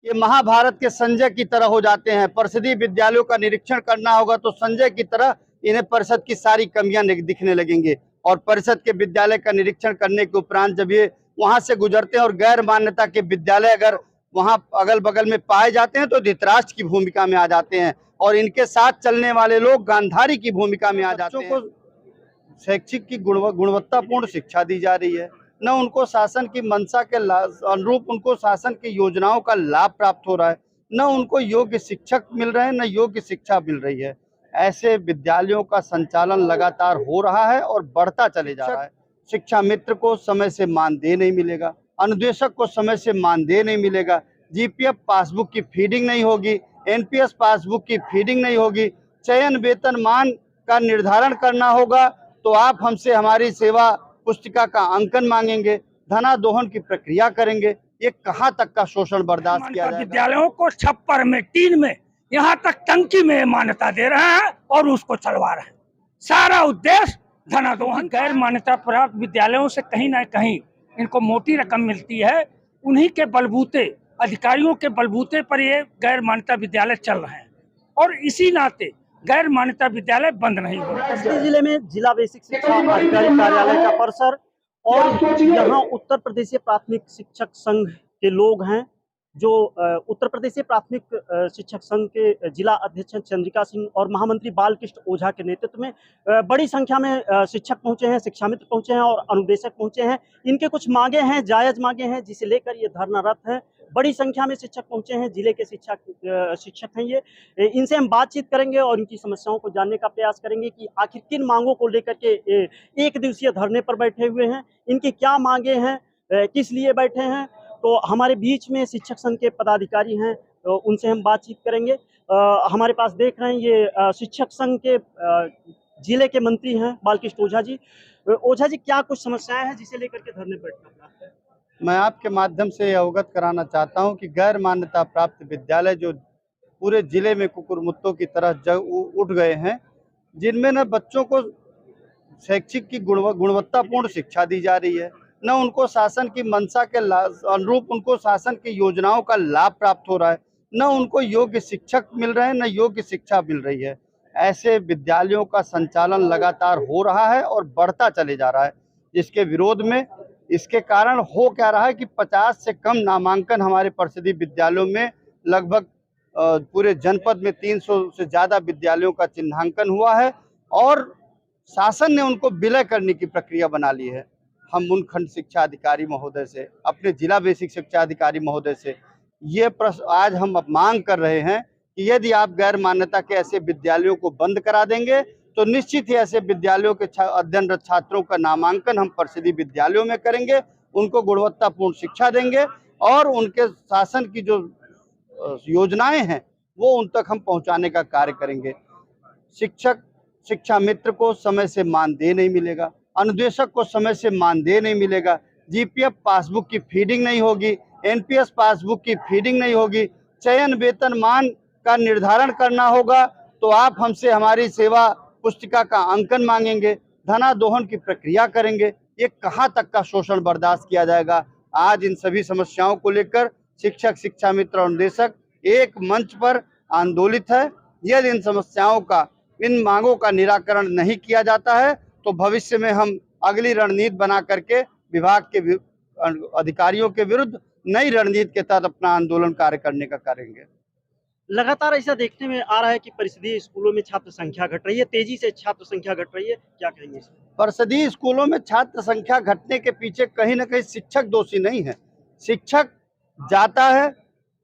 ये महाभारत के संजय की तरह हो जाते हैं। परिषदीय विद्यालयों का निरीक्षण करना होगा तो संजय की तरह इन्हें परिषद की सारी कमियां दिखने लगेंगे। और परिषद के विद्यालय का निरीक्षण करने के उपरांत जब ये वहां से गुजरते हैं और गैर मान्यता के विद्यालय अगर वहां अगल बगल में पाए जाते हैं तो धृतराष्ट्र की भूमिका में आ जाते हैं और इनके साथ चलने वाले लोग गांधारी की भूमिका में आ जाते हैं। शैक्षिक की गुणवत्तापूर्ण शिक्षा दी जा रही है, न उनको शासन की मंशा के अनुरूप उनको शासन की योजनाओं का लाभ प्राप्त हो रहा है, न उनको योग्य शिक्षक मिल रहे हैं, न योग्य शिक्षा मिल रही है। ऐसे विद्यालयों का संचालन लगातार हो रहा है और बढ़ता चले जा रहा है। शिक्षा मित्र को समय से मानदेय नहीं मिलेगा, अनुदेशक को समय से मानदेय नहीं मिलेगा, जीपीएफ पासबुक की फीडिंग नहीं होगी, एनपीएस पासबुक की फीडिंग नहीं होगी, चयन वेतनमान का निर्धारण करना होगा तो आप हमसे हमारी सेवा पुस्तिका का अंकन मांगेंगे, धनादोहन की प्रक्रिया करेंगे। ये कहाँ तक का शोषण बर्दाश्त किया जाएगा? विद्यालयों को छप्पर में, टीन में, यहाँ तक टंकी में मान्यता दे रहे हैं और उसको चलवा रहे हैं। सारा उद्देश्य धनादोहन। गैर मान्यता प्राप्त विद्यालयों से कहीं ना कहीं इनको मोटी रकम मिलती है, उन्हीं के बलबूते, अधिकारियों के बलबूते पर ये गैर मान्यता विद्यालय चल रहे हैं और इसी नाते गैर मान्यता विद्यालय बंद नहीं हो रहे। जिले में जिला बेसिक शिक्षा अधिकारी कार्यालय का परिसर और यहाँ उत्तर प्रदेशीय प्राथमिक शिक्षक संघ के लोग हैं जो उत्तर प्रदेशीय प्राथमिक शिक्षक संघ के जिला अध्यक्ष चंद्रिका सिंह और महामंत्री बालकृष्ण ओझा के नेतृत्व में बड़ी संख्या में शिक्षक पहुंचे हैं, शिक्षा मित्र पहुंचे हैं और अनुदेशक पहुंचे हैं। इनके कुछ मांगे हैं, जायज मांगे हैं, जिसे लेकर ये धरनारत है। बड़ी संख्या में शिक्षक पहुंचे हैं, जिले के शिक्षक हैं ये। इनसे हम बातचीत करेंगे और इनकी समस्याओं को जानने का प्रयास करेंगे कि आखिर किन मांगों को लेकर के एक दिवसीय धरने पर बैठे हुए हैं, इनकी क्या मांगे हैं, किस लिए बैठे हैं। तो हमारे बीच में शिक्षक संघ के पदाधिकारी हैं, तो उनसे हम बातचीत करेंगे। हमारे पास देख रहे हैं ये शिक्षक संघ के जिले के मंत्री हैं बालकृष्ण ओझा जी। ओझा जी, क्या कुछ समस्याएं हैं जिसे लेकर के धरने पर बैठना पड़ा है? मैं आपके माध्यम से अवगत कराना चाहता हूं कि गैर मान्यता प्राप्त विद्यालय जो पूरे जिले में कुकुरमुत्तों की तरह उठ गए हैं, जिनमें न बच्चों को शैक्षिक की गुणवत्तापूर्ण शिक्षा दी जा रही है, न उनको शासन की मंशा के अनुरूप उनको शासन की योजनाओं का लाभ प्राप्त हो रहा है, न उनको योग्य शिक्षक मिल रहे हैं, न योग्य शिक्षा मिल रही है। ऐसे विद्यालयों का संचालन लगातार हो रहा है और बढ़ता चले जा रहा है, जिसके विरोध में इसके कारण हो क्या रहा है कि 50 से कम नामांकन हमारे परिषदीय विद्यालयों में, लगभग पूरे जनपद में 300 से ज़्यादा विद्यालयों का चिन्हांकन हुआ है और शासन ने उनको विलय करने की प्रक्रिया बना ली है। हम उन खंड शिक्षा अधिकारी महोदय से, अपने जिला बेसिक शिक्षा अधिकारी महोदय से ये प्रश्न आज हम मांग कर रहे हैं कि यदि आप गैर मान्यता के ऐसे विद्यालयों को बंद करा देंगे तो निश्चित ही ऐसे विद्यालयों के अध्ययनरत छात्रों का नामांकन हम परिषदीय विद्यालयों में करेंगे, उनको गुणवत्तापूर्ण शिक्षा देंगे और उनके शासन की जो योजनाएं हैं वो उन तक हम पहुंचाने का कार्य करेंगे। शिक्षा मित्र को समय से मानदेय नहीं मिलेगा, अनुदेशक को समय से मानदेय नहीं मिलेगा, जीपीएफ पासबुक की फीडिंग नहीं होगी, एनपीएस पासबुक की फीडिंग नहीं होगी, चयन वेतनमान का निर्धारण करना होगा तो आप हमसे हमारी सेवा पुस्तिका का अंकन मांगेंगे, धनादोहन की प्रक्रिया करेंगे। ये कहाँ तक का शोषण बर्दाश्त किया जाएगा? आज इन सभी समस्याओं को लेकर शिक्षक, शिक्षा मित्र और अनुदेशक एक मंच पर आंदोलित है। यदि इन समस्याओं का, इन मांगों का निराकरण नहीं किया जाता है तो भविष्य में हम अगली रणनीति बना करके विभाग के अधिकारियों के विरुद्ध नई रणनीति के तहत अपना आंदोलन कार्य करने का करेंगे। लगातार ऐसा देखने में आ रहा है कि परिषदीय स्कूलों में छात्र संख्या घट रही है, तेजी से छात्र संख्या घट रही है, क्या कहेंगे? परिषदीय स्कूलों में छात्र संख्या घटने के पीछे कहीं ना कहीं शिक्षक दोषी नहीं है। शिक्षक जाता है,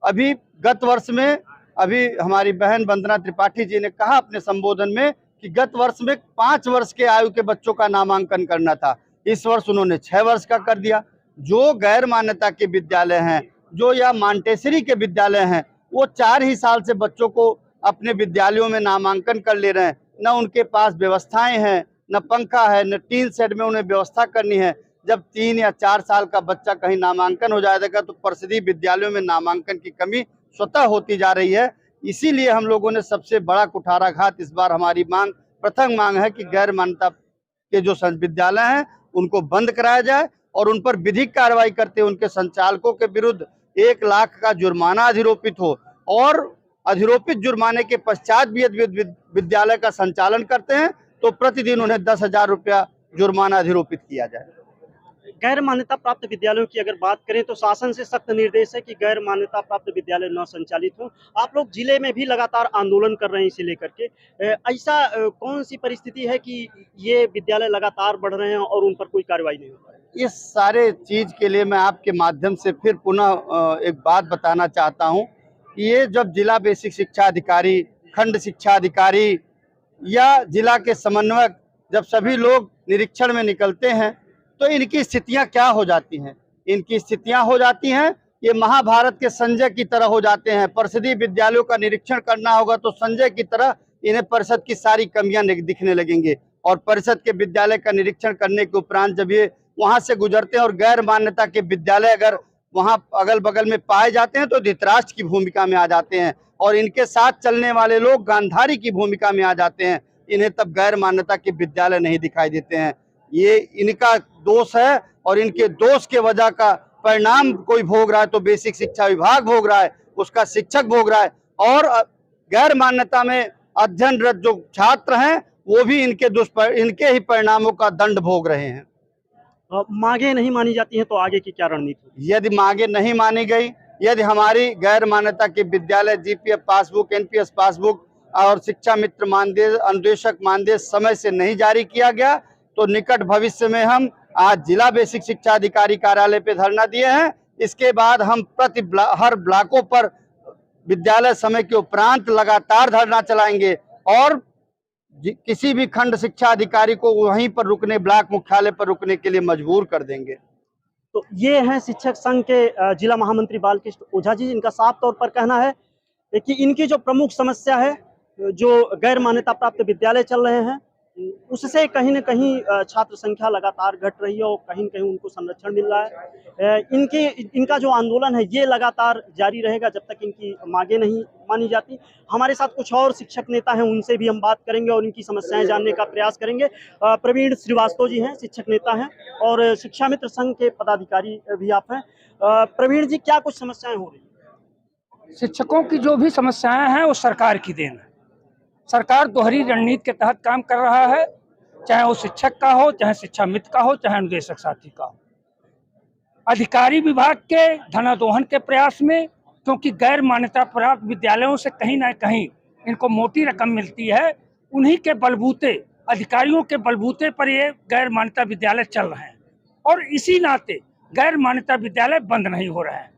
अभी गत वर्ष में अभी हमारी बहन वंदना त्रिपाठी जी ने कहा अपने संबोधन में कि गत वर्ष में 5 वर्ष के आयु के बच्चों का नामांकन करना था, इस वर्ष उन्होंने 6 वर्ष का कर दिया। जो गैर मान्यता के विद्यालय हैं, जो या मांटेसरी के विद्यालय हैं, वो 4 ही साल से बच्चों को अपने विद्यालयों में नामांकन कर ले रहे हैं। न उनके पास व्यवस्थाएं हैं, न पंखा है, न टीन शेड में उन्हें व्यवस्था करनी है। जब 3 या 4 साल का बच्चा कहीं नामांकन हो जाएगा तो परिषदीय विद्यालयों में नामांकन की कमी स्वतः होती जा रही है। इसीलिए हम लोगों ने सबसे बड़ा कुठाराघात इस बार हमारी प्रथम मांग है कि गैर मान्यता के जो विद्यालय हैं उनको बंद कराया जाए और उन पर विधिक कार्रवाई करते उनके संचालकों के विरुद्ध 1 लाख का जुर्माना अधिरोपित हो और अधिरोपित जुर्माने के पश्चात भी यदि विद्यालय का संचालन करते हैं तो प्रतिदिन उन्हें 10,000 रुपया जुर्माना अधिरोपित किया जाए। गैर मान्यता प्राप्त विद्यालयों की अगर बात करें तो शासन से सख्त निर्देश है कि गैर मान्यता प्राप्त विद्यालय न संचालित हों। आप लोग जिले में भी लगातार आंदोलन कर रहे हैं इसे लेकर के। ऐसा कौन सी परिस्थिति है कि ये विद्यालय लगातार बढ़ रहे हैं और उन पर कोई कार्रवाई नहीं हो रहा है? इस सारे चीज के लिए मैं आपके माध्यम से फिर पुनः एक बात बताना चाहता हूं कि ये जब जिला बेसिक शिक्षा अधिकारी, खंड शिक्षा अधिकारी या जिला के समन्वयक जब सभी लोग निरीक्षण में निकलते हैं तो इनकी स्थितियां क्या हो जाती हैं? इनकी स्थितियां हो जाती हैं ये महाभारत के संजय की तरह हो जाते हैं। परिषदीय विद्यालयों का निरीक्षण करना होगा तो संजय की तरह इन्हें परिषद की सारी कमियां दिखने लगेंगे और परिषद के विद्यालय का निरीक्षण करने के उपरांत जब ये वहां से गुजरते हैं और गैर मान्यता के विद्यालय अगर वहां अगल बगल में पाए जाते हैं तो धृतराष्ट्र की भूमिका में आ जाते हैं और इनके साथ चलने वाले लोग गांधारी की भूमिका में आ जाते हैं। इन्हें तब गैर मान्यता के विद्यालय नहीं दिखाई देते हैं। ये इनका दोष है और इनके दोष के वजह का परिणाम कोई भोग रहा है तो बेसिक शिक्षा विभाग भोग रहा है, उसका शिक्षक भोग रहा है और गैर मान्यता में अध्ययनरत जो छात्र हैं वो भी इनके ही परिणामों का दंड भोग रहे हैं। मांगे नहीं मानी जाती हैं तो आगे की क्या रणनीति? यदि मांगे नहीं मानी गई, यदि हमारी गैर मान्यता के विद्यालय जीपीएफ पासबुक, एनपीएस पासबुक और शिक्षा मित्र मानदेय, अनुदेशक मानदेय समय से नहीं जारी किया गया तो निकट भविष्य में हम आज जिला बेसिक शिक्षा अधिकारी कार्यालय पे धरना दिए हैं। इसके बाद हम हर ब्लॉकों पर विद्यालय समय के उपरांत लगातार धरना चलाएंगे और किसी भी खंड शिक्षा अधिकारी को वहीं पर रुकने, ब्लॉक मुख्यालय पर रुकने के लिए मजबूर कर देंगे। तो ये हैं शिक्षक संघ के जिला महामंत्री बालकृष्ण ओझा जी। इनका साफ तौर पर कहना है कि इनकी जो प्रमुख समस्या है, जो गैर मान्यता प्राप्त विद्यालय चल रहे हैं उससे कहीं न कहीं छात्र संख्या लगातार घट रही है और कहीं न कहीं उनको संरक्षण मिल रहा है। इनका जो आंदोलन है ये लगातार जारी रहेगा जब तक इनकी मांगे नहीं मानी जाती। हमारे साथ कुछ और शिक्षक नेता हैं, उनसे भी हम बात करेंगे और इनकी समस्याएं जानने का प्रयास करेंगे। प्रवीण श्रीवास्तव जी हैं, शिक्षक नेता हैं और शिक्षा मित्र संघ के पदाधिकारी भी आप हैं। प्रवीण जी, क्या कुछ समस्याएं हो रही है? शिक्षकों की जो भी समस्याएं हैं वो सरकार की देन है। सरकार दोहरी रणनीति के तहत काम कर रहा है, चाहे वो शिक्षक का हो, चाहे शिक्षा मित्र का हो, चाहे अनुदेशक साथी का हो। अधिकारी विभाग के धनादोहन के प्रयास में, क्योंकि गैर मान्यता प्राप्त विद्यालयों से कहीं ना कहीं इनको मोटी रकम मिलती है, उन्हीं के बलबूते, अधिकारियों के बलबूते पर ये गैर मान्यता विद्यालय चल रहे हैं और इसी नाते गैर मान्यता विद्यालय बंद नहीं हो रहे हैं।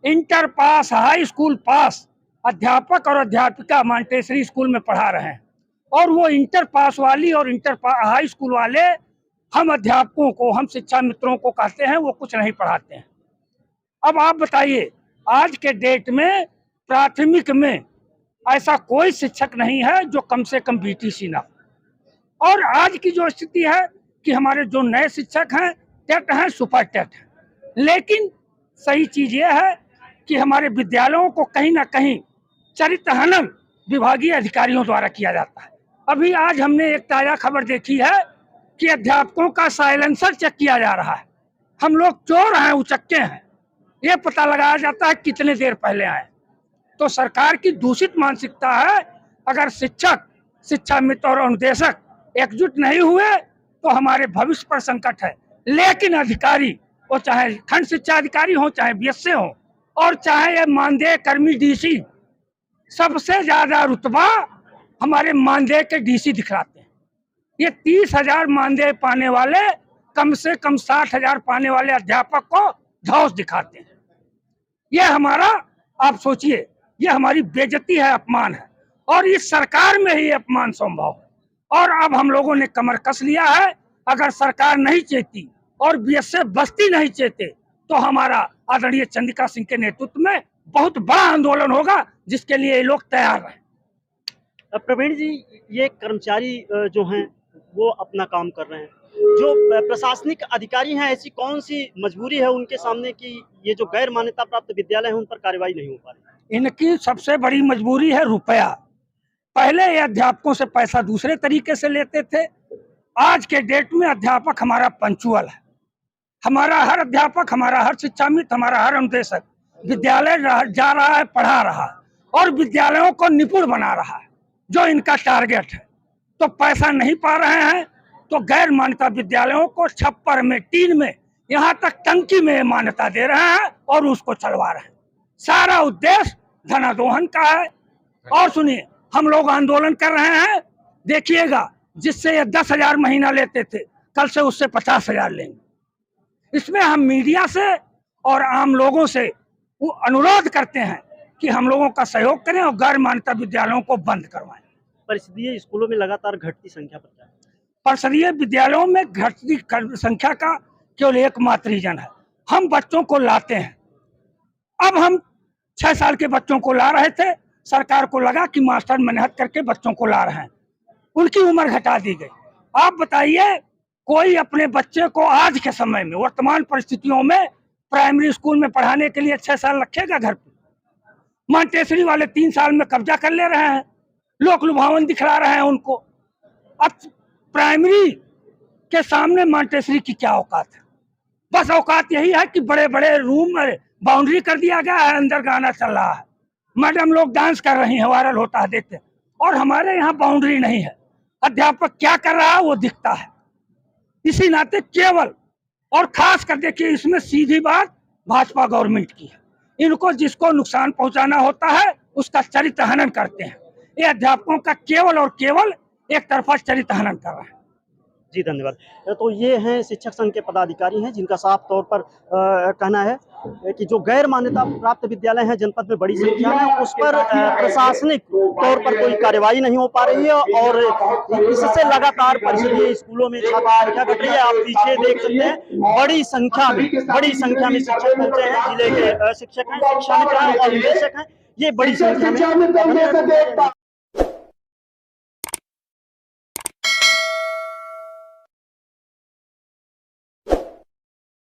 इंटर पास, हाई स्कूल पास अध्यापक और अध्यापिका मांटेसरी स्कूल में पढ़ा रहे हैं और वो इंटर पास वाली और हाई स्कूल वाले हम अध्यापकों को, हम शिक्षा मित्रों को कहते हैं वो कुछ नहीं पढ़ाते हैं। अब आप बताइए, आज के डेट में प्राथमिक में ऐसा कोई शिक्षक नहीं है जो कम से कम बीटीसी ना हो। और आज की जो स्थिति है कि हमारे जो नए शिक्षक हैं टेट हैं, सुपर टेट हैं, लेकिन सही चीज ये है कि हमारे विद्यालयों को कहीं ना कहीं चरित्र हनन विभागीय अधिकारियों द्वारा किया जाता है। अभी आज हमने एक ताजा खबर देखी है कि अध्यापकों का साइलेंसर चेक किया जा रहा है। हम लोग चोर हैं, उचक्के हैं, ये पता लगाया जाता है कितने देर पहले आए। तो सरकार की दूषित मानसिकता है। अगर शिक्षक, शिक्षा मित्र और अनुदेशक एकजुट नहीं हुए तो हमारे भविष्य पर संकट है। लेकिन अधिकारी, वो चाहे खंड शिक्षा अधिकारी हो, चाहे बीएसए हो और चाहे ये मानदेय कर्मी डीसी, सबसे ज्यादा रुतबा हमारे मानदेय के डीसी दिखलाते हैं। ये 30,000 मानदेय पाने वाले कम से कम 60,000 पाने वाले अध्यापक को धौंस दिखाते हैं। ये हमारा, आप सोचिए, ये हमारी बेइज्जती है, अपमान है और इस सरकार में ही अपमान संभव है। और अब हम लोगों ने कमर कस लिया है। अगर सरकार नहीं चेती और बीएसए बस्ती नहीं चेते तो हमारा आदरणीय चंद्रिका सिंह के नेतृत्व में बहुत बड़ा आंदोलन होगा, जिसके लिए ये लोग तैयार हैं। प्रवीण जी, ये कर्मचारी जो हैं वो अपना काम कर रहे हैं, जो प्रशासनिक अधिकारी हैं ऐसी कौन सी मजबूरी है उनके सामने कि ये जो गैर मान्यता प्राप्त विद्यालय हैं उन पर कार्रवाई नहीं हो पा रही? इनकी सबसे बड़ी मजबूरी है रुपया। पहले ये अध्यापकों से पैसा दूसरे तरीके से लेते थे। आज के डेट में अध्यापक हमारा पंचुअल है। हमारा हर अध्यापक, हमारा हर शिक्षा मित्र, हमारा हर अनुदेशक विद्यालय जा रहा है, पढ़ा रहा है और विद्यालयों को निपुण बना रहा है, जो इनका टारगेट है। तो पैसा नहीं पा रहे हैं तो गैर मान्यता विद्यालयों को छप्पर में, टीन में, यहाँ तक टंकी में मान्यता दे रहे हैं और उसको चलवा रहे हैं। सारा उद्देश्य धनादोहन का है। और सुनिए, हम लोग आंदोलन कर रहे हैं, देखिएगा, जिससे ये 10,000 महीना लेते थे, कल से उससे 50,000 लेंगे। इसमें हम मीडिया से और आम लोगों से वो अनुरोध करते हैं कि हम लोगों का सहयोग करें और गैर मान्यता विद्यालयों को बंद करवाएं। परिषदीय स्कूलों में लगातार घटती संख्या पर क्या है? परिषदीय विद्यालयों में घटती संख्या का केवल एकमात्र रीजन है, हम बच्चों को लाते हैं। अब हम 6 साल के बच्चों को ला रहे थे, सरकार को लगा कि मास्टर मेहनत करके बच्चों को ला रहे हैं, उनकी उम्र घटा दी गई। आप बताइए, कोई अपने बच्चे को आज के समय में, वर्तमान परिस्थितियों में, प्राइमरी स्कूल में पढ़ाने के लिए 6 साल रखेगा घर पे? मांटेसरी वाले 3 साल में कब्जा कर ले रहे हैं, लोक लुभावन दिखला रहे हैं उनको। अब प्राइमरी के सामने मांटेसरी की क्या औकात है? बस औकात यही है कि बड़े बड़े रूम में बाउंड्री कर दिया गया है, अंदर गाना चल रहा है, मैडम लोग डांस कर रही हैं, वायरल होता है, देखते हैं। और हमारे यहाँ बाउंड्री नहीं है, अध्यापक क्या कर रहा है वो दिखता है। इसी नाते केवल और खास कर देखिए, इसमें सीधी बात भाजपा गवर्नमेंट की है। इनको जिसको नुकसान पहुंचाना होता है उसका चरित्र हनन करते हैं। ये अध्यापकों का केवल और केवल एक तरफा चरित्र हनन कर रहे हैं। जी धन्यवाद। तो ये हैं शिक्षक संघ के पदाधिकारी हैं, जिनका साफ तौर पर कहना है कि जो गैर मान्यता प्राप्त विद्यालय हैं जनपद में बड़ी संख्या में, उस पर प्रशासनिक तौर पर कोई कार्यवाही नहीं हो पा रही है और इससे लगातार परिषदीय स्कूलों में छात्र संख्या घट रही है। आप पीछे देख सकते हैं, बड़ी संख्या में शिक्षक पहुंचे हैं, जिले के शिक्षक हैं, शिक्षा मित्र हैं और निदेशक हैं, ये बड़ी संख्या में